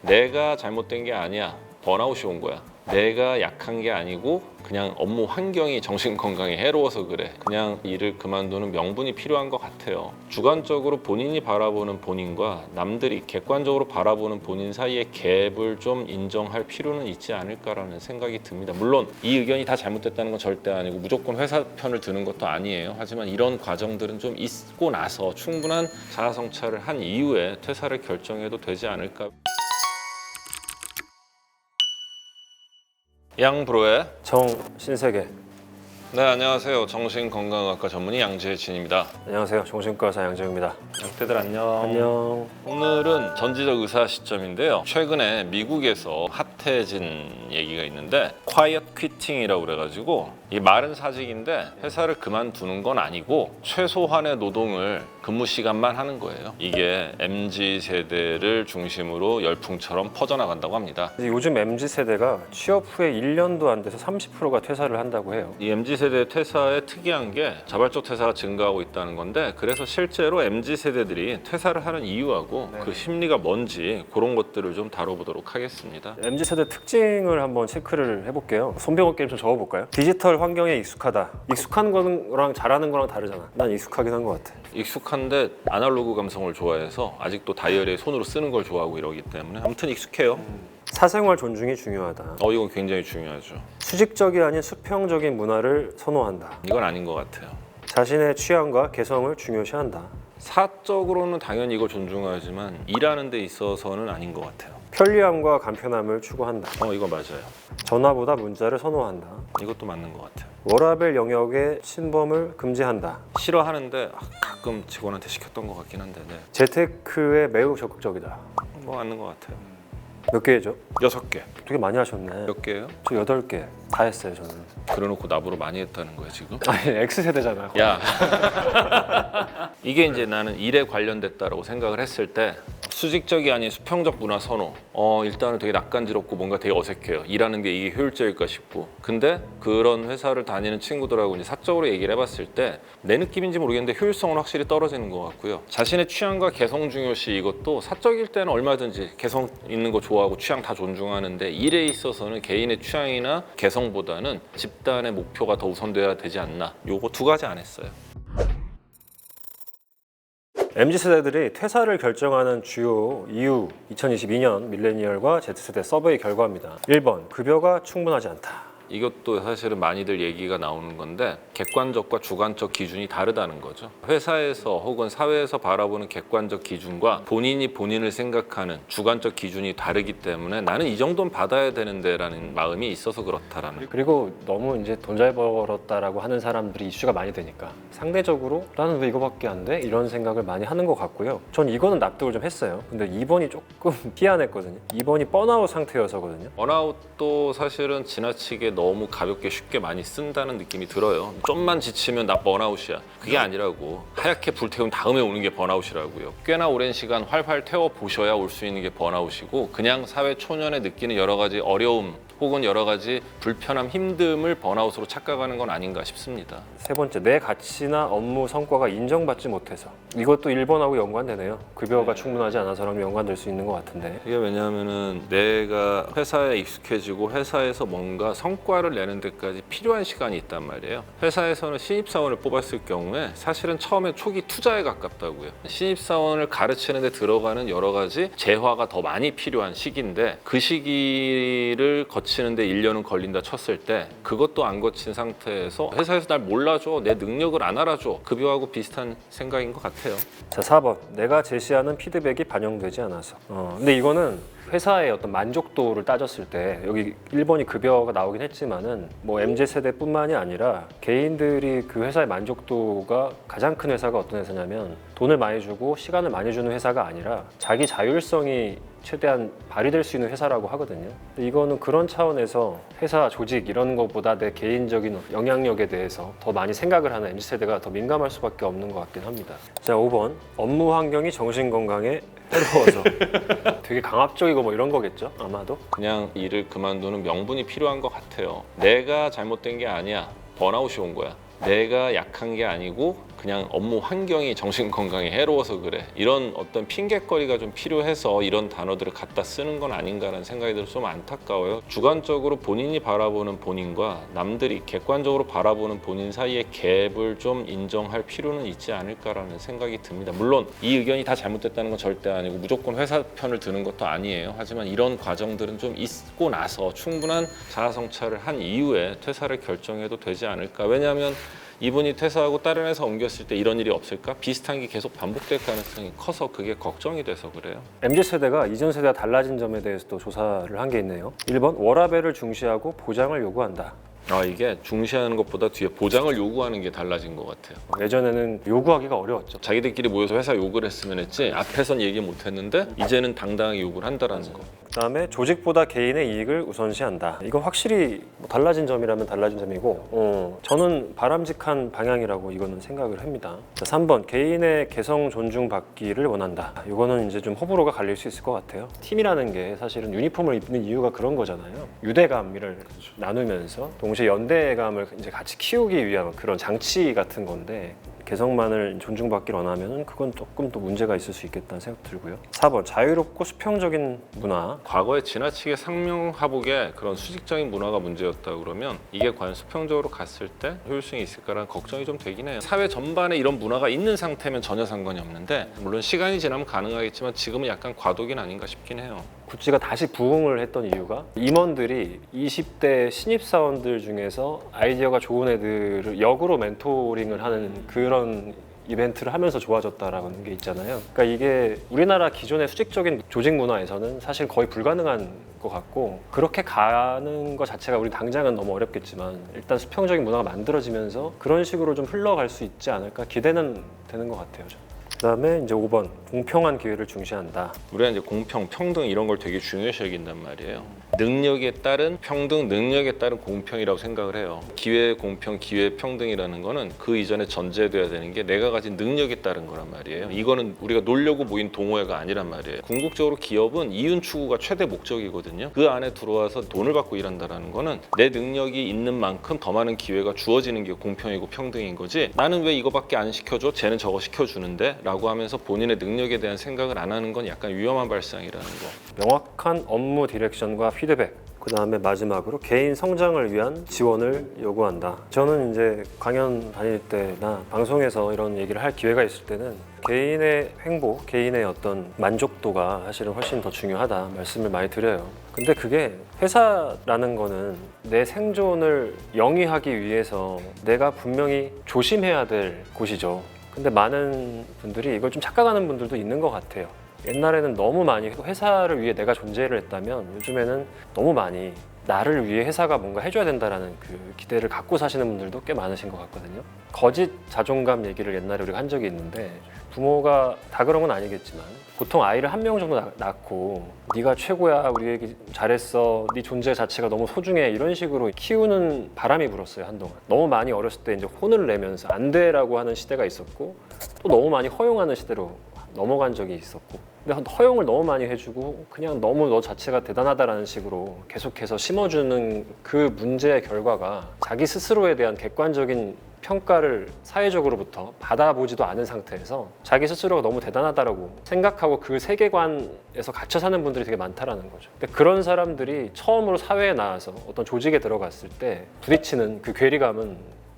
내가 잘못된 게 아니야. 번아웃이 온 거야. 내가 약한 게 아니고 그냥 업무 환경이 정신 건강에 해로워서 그래. 그냥 일을 그만두는 명분이 필요한 것 같아요. 주관적으로 본인이 바라보는 본인과 남들이 객관적으로 바라보는 본인 사이의 갭을 좀 인정할 필요는 있지 않을까라는 생각이 듭니다. 물론 이 의견이 다 잘못됐다는 건 절대 아니고 무조건 회사 편을 드는 것도 아니에요. 하지만 이런 과정들은 좀 있고 나서 충분한 자아 성찰을 한 이후에 퇴사를 결정해도 되지 않을까. 양브로의 정신세계. 네, 안녕하세요. 정신건강의학과 전문의 양재진입니다. 안녕하세요. 정신과 의사 양재욱입니다. 양태들 안녕. 안녕. 오늘은 전지적 의사 시점인데요. 최근에 미국에서 핫해진 얘기가 있는데 quiet quitting이라고 그래가지고 이 말은 사직인데 회사를 그만두는 건 아니고 최소한의 노동을 근무 시간만 하는 거예요. 이게 MZ세대를 중심으로 열풍처럼 퍼져나간다고 합니다. 요즘 MZ세대가 취업 후에 1년도 안 돼서 30%가 퇴사를 한다고 해요. 이 MZ세대 퇴사의 특이한 게 자발적 퇴사가 증가하고 있다는 건데 그래서 실제로 MZ세대들이 퇴사를 하는 이유하고 그 심리가 뭔지 그런 것들을 좀 다뤄보도록 하겠습니다. MZ세대 특징을 한번 체크를 해볼게요. 손병호 게임 좀 적어볼까요? 디지털 환경에 익숙하다. 익숙한 거랑 잘하는 거랑 다르잖아. 난 익숙하긴 한 것 같아. 익숙한데 아날로그 감성을 좋아해서 아직도 다이어리에 손으로 쓰는 걸 좋아하고 이러기 때문에 아무튼 익숙해요. 사생활 존중이 중요하다. 이건 굉장히 중요하죠. 수직적이 아닌 수평적인 문화를 선호한다. 이건 아닌 것 같아요. 자신의 취향과 개성을 중요시한다. 사적으로는 당연히 이걸 존중하지만 일하는 데 있어서는 아닌 것 같아요. 편리함과 간편함을 추구한다. 이거 맞아요. 전화보다 문자를 선호한다. 이것도 맞는 것 같아요. 워라밸 영역의 침범을 금지한다. 싫어하는데 가끔 직원한테 시켰던 것 같긴 한데 네. 재테크에 매우 적극적이다. 맞는 것 같아요. 몇 개죠? 6개. 되게 많이 하셨네. 몇 개예요? 저 8개 다 했어요 저는. 그래놓고 나보러 많이 했다는 거야 지금? 아니 X세대잖아요. 야 이게 이제 나는 일에 관련됐다라고 생각을 했을 때 수직적이 아닌 수평적 문화 선호. 일단은 되게 낯간지럽고 뭔가 되게 어색해요. 일하는 게 이게 효율적일까 싶고. 근데 그런 회사를 다니는 친구들하고 이제 사적으로 얘기를 해봤을 때 내 느낌인지 모르겠는데 효율성은 확실히 떨어지는 것 같고요. 자신의 취향과 개성 중요시 이것도 사적일 때는 얼마든지 개성 있는 거 좋아하고 취향 다 존중하는데 일에 있어서는 개인의 취향이나 개성보다는 집단의 목표가 더 우선돼야 되지 않나. 요거 두 가지 안 했어요. MZ세대들이 퇴사를 결정하는 주요 이유 2022년 밀레니얼과 Z세대 서베이 결과입니다. 1번 급여가 충분하지 않다. 이것도 사실은 많이들 얘기가 나오는 건데 객관적과 주관적 기준이 다르다는 거죠. 회사에서 혹은 사회에서 바라보는 객관적 기준과 본인이 본인을 생각하는 주관적 기준이 다르기 때문에 나는 이 정도는 받아야 되는데 라는 마음이 있어서 그렇다라는. 그리고 너무 이제 돈 잘 벌었다라고 하는 사람들이 이슈가 많이 되니까 상대적으로 나는 왜 이거밖에 안 돼? 이런 생각을 많이 하는 것 같고요. 전 이거는 납득을 좀 했어요. 근데 2번이 조금 희한했거든요. 2번이 번아웃 상태여서거든요. 번아웃도 사실은 지나치게 너무 가볍게 쉽게 많이 쓴다는 느낌이 들어요. 좀만 지치면 나 번아웃이야. 그게 아니라고. 하얗게 불태운 다음에 오는 게 번아웃이라고요. 꽤나 오랜 시간 활활 태워보셔야 올 수 있는 게 번아웃이고 그냥 사회 초년에 느끼는 여러 가지 어려움 혹은 여러 가지 불편함, 힘듦을 번아웃으로 착각하는 건 아닌가 싶습니다. 세 번째, 내 가치나 업무 성과가 인정받지 못해서. 이것도 1번하고 연관되네요. 급여가 충분하지 않아서랑 연관될 수 있는 것 같은데. 이게 왜냐하면은 내가 회사에 익숙해지고 회사에서 뭔가 성과를 내는 데까지 필요한 시간이 있단 말이에요. 회사에서는 신입사원을 뽑았을 경우에 사실은 처음에 초기 투자에 가깝다고요. 신입사원을 가르치는 데 들어가는 여러 가지 재화가 더 많이 필요한 시기인데 그 시기를 거치는데 1년은 걸린다 쳤을 때 그것도 안 거친 상태에서 회사에서 날 몰라줘, 내 능력을 안 알아줘. 급여하고 비슷한 생각인 것 같아요. 자, 4번. 내가 제시하는 피드백이 반영되지 않아서. 근데 이거는 회사의 어떤 만족도를 따졌을 때 여기 1번이 급여가 나오긴 했지만은 뭐 MZ세대뿐만이 아니라 개인들이 그 회사의 만족도가 가장 큰 회사가 어떤 회사냐면 돈을 많이 주고 시간을 많이 주는 회사가 아니라 자기 자율성이 최대한 발휘될 수 있는 회사라고 하거든요. 근데 이거는 그런 차원에서 회사 조직 이런 것보다 내 개인적인 영향력에 대해서 더 많이 생각을 하는 MZ세대가 더 민감할 수밖에 없는 것 같긴 합니다. 자, 5번. 업무 환경이 정신건강에 해로워서. 되게 강압적이고 뭐 이런 거겠죠? 아마도. 그냥 일을 그만두는 명분이 필요한 것 같아요. 내가 잘못된 게 아니야. 번아웃이 온 거야. 내가 약한 게 아니고 그냥 업무 환경이 정신 건강에 해로워서 그래. 이런 어떤 핑계거리가 좀 필요해서 이런 단어들을 갖다 쓰는 건 아닌가라는 생각이 들어서 좀 안타까워요. 주관적으로 본인이 바라보는 본인과 남들이 객관적으로 바라보는 본인 사이의 갭을 좀 인정할 필요는 있지 않을까라는 생각이 듭니다. 물론 이 의견이 다 잘못됐다는 건 절대 아니고 무조건 회사 편을 드는 것도 아니에요. 하지만 이런 과정들은 좀 있고 나서 충분한 자아 성찰을 한 이후에 퇴사를 결정해도 되지 않을까. 왜냐하면 이분이 퇴사하고 다른 회사 옮겼을 때 이런 일이 없을까? 비슷한 게 계속 반복될 가능성이 커서 그게 걱정이 돼서 그래요. MZ세대가 이전 세대와 달라진 점에 대해서도 조사를 한 게 있네요. 1번 워라밸을 중시하고 보장을 요구한다. 이게 중시하는 것보다 뒤에 보장을 요구하는 게 달라진 것 같아요. 예전에는 요구하기가 어려웠죠. 자기들끼리 모여서 회사 욕을 했으면 했지 앞에선 얘기 못 했는데 이제는 당당하게 욕을 한다라는 거. 그다음에 조직보다 개인의 이익을 우선시한다. 이거 확실히 뭐 달라진 점이라면 달라진 점이고 저는 바람직한 방향이라고 이거는 생각을 합니다. 자, 3번 개인의 개성 존중받기를 원한다. 이거는 이제 좀 호불호가 갈릴 수 있을 것 같아요. 팀이라는 게 사실은 유니폼을 입는 이유가 그런 거잖아요. 유대감을 나누면서 동시에 연대감을 이제 같이 키우기 위한 그런 장치 같은 건데 개성만을 존중받기를 원하면 그건 조금 또 문제가 있을 수 있겠다는 생각 들고요. 4번 자유롭고 수평적인 문화. 과거에 지나치게 상명하복의 그런 수직적인 문화가 문제였다 그러면 이게 과연 수평적으로 갔을 때 효율성이 있을까라는 걱정이 좀 되긴 해요. 사회 전반에 이런 문화가 있는 상태면 전혀 상관이 없는데 물론 시간이 지나면 가능하겠지만 지금은 약간 과도기는 아닌가 싶긴 해요. 구찌가 다시 부흥을 했던 이유가 임원들이 20대 신입사원들 중에서 아이디어가 좋은 애들을 역으로 멘토링을 하는 그런 이벤트를 하면서 좋아졌다라는 게 있잖아요. 그러니까 이게 우리나라 기존의 수직적인 조직 문화에서는 사실 거의 불가능한 것 같고 그렇게 가는 것 자체가 우리 당장은 너무 어렵겠지만 일단 수평적인 문화가 만들어지면서 그런 식으로 좀 흘러갈 수 있지 않을까 기대는 되는 것 같아요. 그다음에 이제 5번 공평한 기회를 중시한다. 우리가 이제 공평, 평등 이런 걸 되게 중요시 여긴단 말이에요. 능력에 따른 평등, 능력에 따른 공평이라고 생각을 해요. 기회 공평, 기회 평등이라는 거는 그 이전에 전제돼야 되는 게 내가 가진 능력에 따른 거란 말이에요. 이거는 우리가 놀려고 모인 동호회가 아니란 말이에요. 궁극적으로 기업은 이윤 추구가 최대 목적이거든요. 그 안에 들어와서 돈을 받고 일한다는 거는 내 능력이 있는 만큼 더 많은 기회가 주어지는 게 공평이고 평등인 거지 나는 왜 이거밖에 안 시켜줘? 쟤는 저거 시켜주는데? 라고 하면서 본인의 능력에 대한 생각을 안 하는 건 약간 위험한 발상이라는 거. 명확한 업무 디렉션과 피드백. 그 다음에 마지막으로 개인 성장을 위한 지원을 요구한다. 저는 이제 강연 다닐 때나 방송에서 이런 얘기를 할 기회가 있을 때는 개인의 행복, 개인의 어떤 만족도가 사실은 훨씬 더 중요하다 말씀을 많이 드려요. 근데 그게 회사라는 거는 내 생존을 영위하기 위해서 내가 분명히 조심해야 될 곳이죠. 근데 많은 분들이 이걸 좀 착각하는 분들도 있는 것 같아요. 옛날에는 너무 많이 회사를 위해 내가 존재를 했다면 요즘에는 너무 많이 나를 위해 회사가 뭔가 해줘야 된다라는 그 기대를 갖고 사시는 분들도 꽤 많으신 것 같거든요. 거짓 자존감 얘기를 옛날에 우리가 한 적이 있는데 부모가 다 그런 건 아니겠지만 보통 아이를 한 명 정도 낳고 네가 최고야, 우리 애기 잘했어, 네 존재 자체가 너무 소중해 이런 식으로 키우는 바람이 불었어요. 한동안 너무 많이 어렸을 때 이제 혼을 내면서 안 돼라고 하는 시대가 있었고 또 너무 많이 허용하는 시대로 넘어간 적이 있었고 근데 허용을 너무 많이 해주고 그냥 너무 너 자체가 대단하다라는 식으로 계속해서 심어주는 그 문제의 결과가 자기 스스로에 대한 객관적인 평가를 사회적으로부터 받아보지도 않은 상태에서 자기 스스로가 너무 대단하다라고 생각하고 그 세계관에서 갇혀 사는 분들이 되게 많다라는 거죠. 근데 그런 사람들이 처음으로 사회에 나와서 어떤 조직에 들어갔을 때 부딪히는 그 괴리감은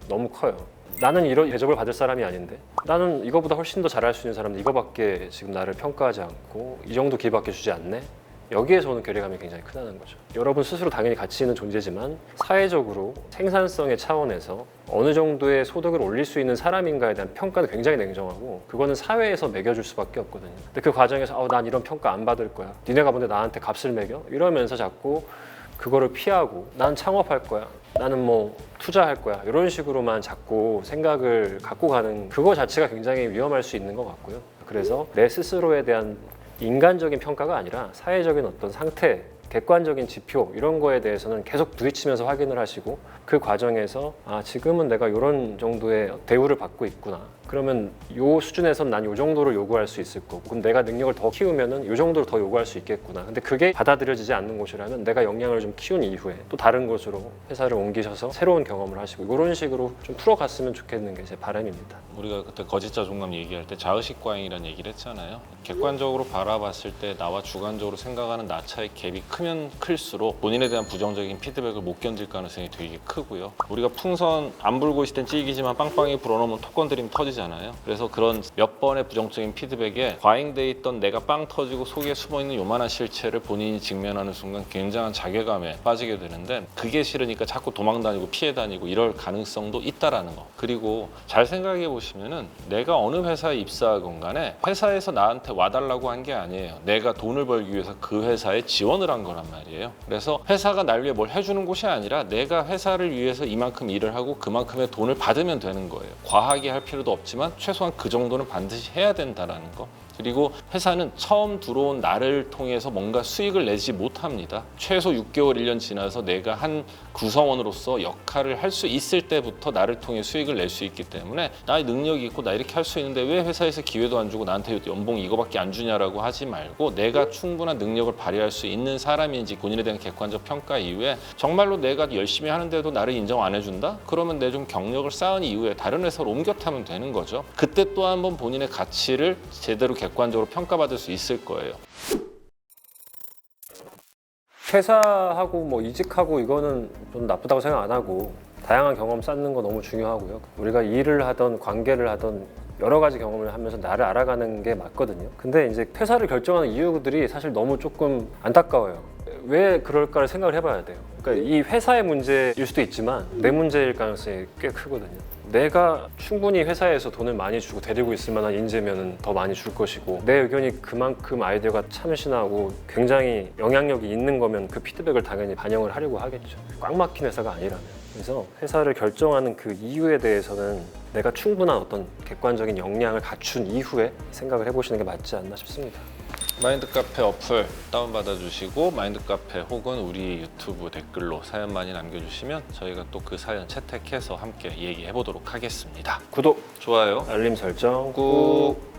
너무 커요. 나는 이런 대접을 받을 사람이 아닌데 나는 이거보다 훨씬 더 잘할 수 있는 사람들 이거밖에 지금 나를 평가하지 않고 이 정도 기회밖에 주지 않네? 여기에서 오는 괴리감이 굉장히 크다는 거죠. 여러분 스스로 당연히 가치 있는 존재지만 사회적으로 생산성의 차원에서 어느 정도의 소득을 올릴 수 있는 사람인가에 대한 평가는 굉장히 냉정하고 그거는 사회에서 매겨줄 수밖에 없거든요. 근데 그 과정에서 난 이런 평가 안 받을 거야. 니네가 뭔데 나한테 값을 매겨? 이러면서 자꾸 그거를 피하고 난 창업할 거야. 나는 뭐 투자할 거야. 이런 식으로만 자꾸 생각을 갖고 가는 그거 자체가 굉장히 위험할 수 있는 것 같고요. 그래서 내 스스로에 대한 인간적인 평가가 아니라 사회적인 어떤 상태, 객관적인 지표 이런 거에 대해서는 계속 부딪히면서 확인을 하시고 그 과정에서 지금은 내가 이런 정도의 대우를 받고 있구나. 그러면 요 수준에선 난 요 정도를 요구할 수 있을 거고 그럼 내가 능력을 더 키우면은 요 정도를 더 요구할 수 있겠구나. 근데 그게 받아들여지지 않는 곳이라면 내가 역량을 좀 키운 이후에 또 다른 곳으로 회사를 옮기셔서 새로운 경험을 하시고 이런 식으로 좀 풀어갔으면 좋겠는 게 제 바람입니다. 우리가 그때 거짓자존감 얘기할 때 자의식 과잉이라는 얘기를 했잖아요. 객관적으로 바라봤을 때 나와 주관적으로 생각하는 나 차의 갭이 크면 클수록 본인에 대한 부정적인 피드백을 못 견딜 가능성이 되게 크고요. 우리가 풍선 안 불고 있을 땐 찌기지만 빵빵히 불어넣으면 톡 건드리면 터지잖아요. 그래서 그런 몇 번의 부정적인 피드백에 과잉돼 있던 내가 빵 터지고 속에 숨어있는 요만한 실체를 본인이 직면하는 순간 굉장한 자괴감에 빠지게 되는데 그게 싫으니까 자꾸 도망다니고 피해 다니고 이럴 가능성도 있다라는 거. 그리고 잘 생각해 보시면은 내가 어느 회사에 입사하건 간에 회사에서 나한테 와달라고 한 게 아니에요. 내가 돈을 벌기 위해서 그 회사에 지원을 한 거란 말이에요. 그래서 회사가 날 위해 뭘 해주는 곳이 아니라 내가 회사를 위해서 이만큼 일을 하고 그만큼의 돈을 받으면 되는 거예요. 과하게 할 필요도 없지만 최소한 그 정도는 반드시 해야 된다라는 거. 그리고 회사는 처음 들어온 나를 통해서 뭔가 수익을 내지 못합니다. 최소 6개월, 1년 지나서 내가 한 구성원으로서 역할을 할 수 있을 때부터 나를 통해 수익을 낼 수 있기 때문에 나의 능력이 있고 나 이렇게 할 수 있는데 왜 회사에서 기회도 안 주고 나한테 연봉 이거밖에 안 주냐라고 하지 말고 내가 충분한 능력을 발휘할 수 있는 사람인지 본인에 대한 객관적 평가 이후에 정말로 내가 열심히 하는데도 나를 인정 안 해준다? 그러면 내 좀 경력을 쌓은 이후에 다른 회사로 옮겨 타면 되는 거죠. 그때 또 한 번 본인의 가치를 제대로 객관적으로 평가받을 수 있을 거예요. 퇴사하고 뭐 이직하고 이거는 좀 나쁘다고 생각 안 하고 다양한 경험 쌓는 거 너무 중요하고요. 우리가 일을 하던 관계를 하던 여러 가지 경험을 하면서 나를 알아가는 게 맞거든요. 근데 이제 퇴사를 결정하는 이유들이 사실 너무 조금 안타까워요. 왜 그럴까를 생각을 해봐야 돼요. 그러니까 이 회사의 문제일 수도 있지만 내 문제일 가능성이 꽤 크거든요. 내가 충분히 회사에서 돈을 많이 주고 데리고 있을 만한 인재면 더 많이 줄 것이고 내 의견이 그만큼 아이디어가 참신하고 굉장히 영향력이 있는 거면 그 피드백을 당연히 반영을 하려고 하겠죠. 꽉 막힌 회사가 아니라면. 그래서 회사를 결정하는 그 이유에 대해서는 내가 충분한 어떤 객관적인 역량을 갖춘 이후에 생각을 해보시는 게 맞지 않나 싶습니다. 마인드카페 어플 다운받아 주시고 마인드카페 혹은 우리 유튜브 댓글로 사연 많이 남겨주시면 저희가 또 그 사연 채택해서 함께 얘기해 보도록 하겠습니다. 구독, 좋아요, 알림 설정 꾹.